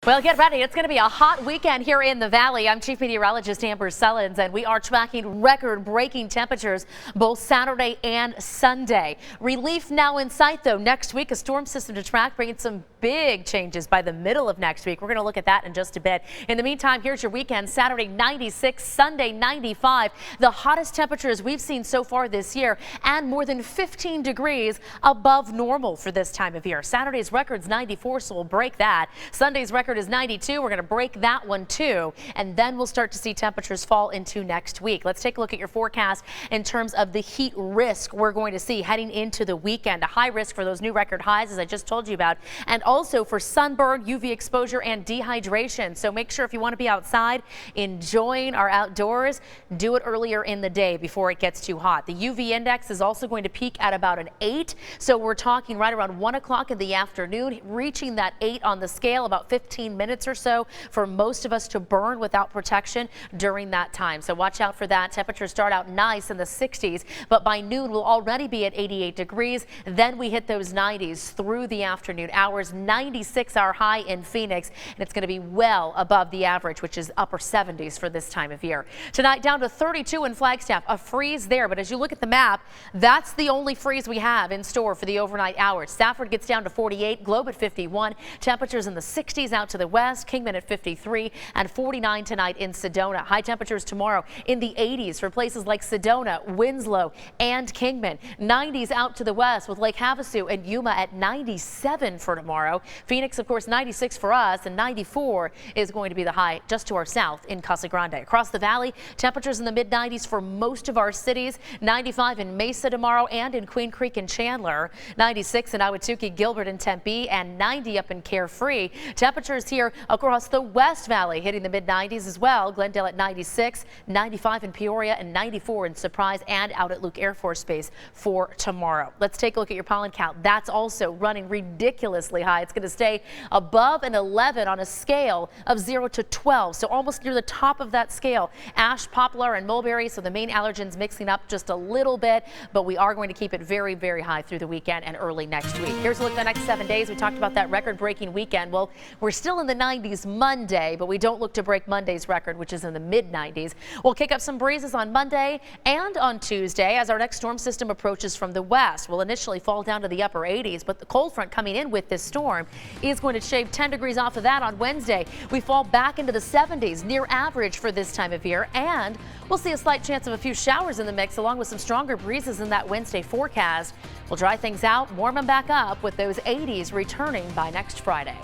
Well, get ready. It's going to be a hot weekend here in the Valley. I'm Chief Meteorologist Amber Sullins, and we are tracking record-breaking temperatures both Saturday and Sunday. Relief now in sight, though. Next week, a storm system to track, bringing some big changes by the middle of next week. We're going to look at that in just a bit. In the meantime, here's your weekend. Saturday, 96, Sunday, 95. The hottest temperatures we've seen so far this year, and more than 15 degrees above normal for this time of year. Saturday's record's 94, so we'll break that. Sunday's record is 92. We're going to break that one too, and then we'll start to see temperatures fall into next week. Let's take a look at your forecast in terms of the heat risk we're going to see heading into the weekend. A high risk for those new record highs, as I just told you about, and also for sunburn, UV exposure, and dehydration. So make sure if you want to be outside enjoying our outdoors, do it earlier in the day before it gets too hot. The UV index is also going to peak at about an 8, so we're talking right around 1 o'clock in the afternoon, reaching that 8 on the scale, about 15 minutes or so for most of us to burn without protection during that time. So watch out for that. Temperatures start out nice in the 60s, but by noon we'll already be at 88 degrees. Then we hit those 90s through the afternoon hours. 96 our high in Phoenix, and it's going to be well above the average, which is upper 70s for this time of year. Tonight down to 32 in Flagstaff, a freeze there, but as you look at the map, that's the only freeze we have in store for the overnight hours. Stafford gets down to 48, Globe at 51, temperatures in the 60s out to the west, Kingman at 53 and 49 tonight in Sedona. High temperatures tomorrow in the 80s for places like Sedona, Winslow, and Kingman. 90s out to the west with Lake Havasu and Yuma at 97 for tomorrow. Phoenix, of course, 96 for us, and 94 is going to be the high just to our south in Casa Grande. Across the valley, temperatures in the mid-90s for most of our cities. 95 in Mesa tomorrow and in Queen Creek and Chandler. 96 in Ahwatukee, Gilbert, and Tempe, and 90 up in Carefree. Temperatures here across the West Valley hitting the mid-90s as well. Glendale at 96, 95 in Peoria, and 94 in Surprise and out at Luke Air Force Base for tomorrow. Let's take a look at your pollen count. That's also running ridiculously high. It's going to stay above an 11 on a scale of 0 to 12, so almost near the top of that scale. Ash, poplar, and mulberry, so the main allergens mixing up just a little bit, but we are going to keep it very, very high through the weekend and early next week. Here's a look at the next 7 days. We talked about that record-breaking weekend. Well, we're still in the 90s Monday, but we don't look to break Monday's record, which is in the mid-90s. We'll kick up some breezes on Monday and on Tuesday as our next storm system approaches from the west. We'll initially fall down to the upper 80s, but the cold front coming in with this storm is going to shave 10 degrees off of that on Wednesday. We fall back into the 70s, near average for this time of year, and we'll see a slight chance of a few showers in the mix along with some stronger breezes in that Wednesday forecast. We'll dry things out, warm them back up with those 80s returning by next Friday.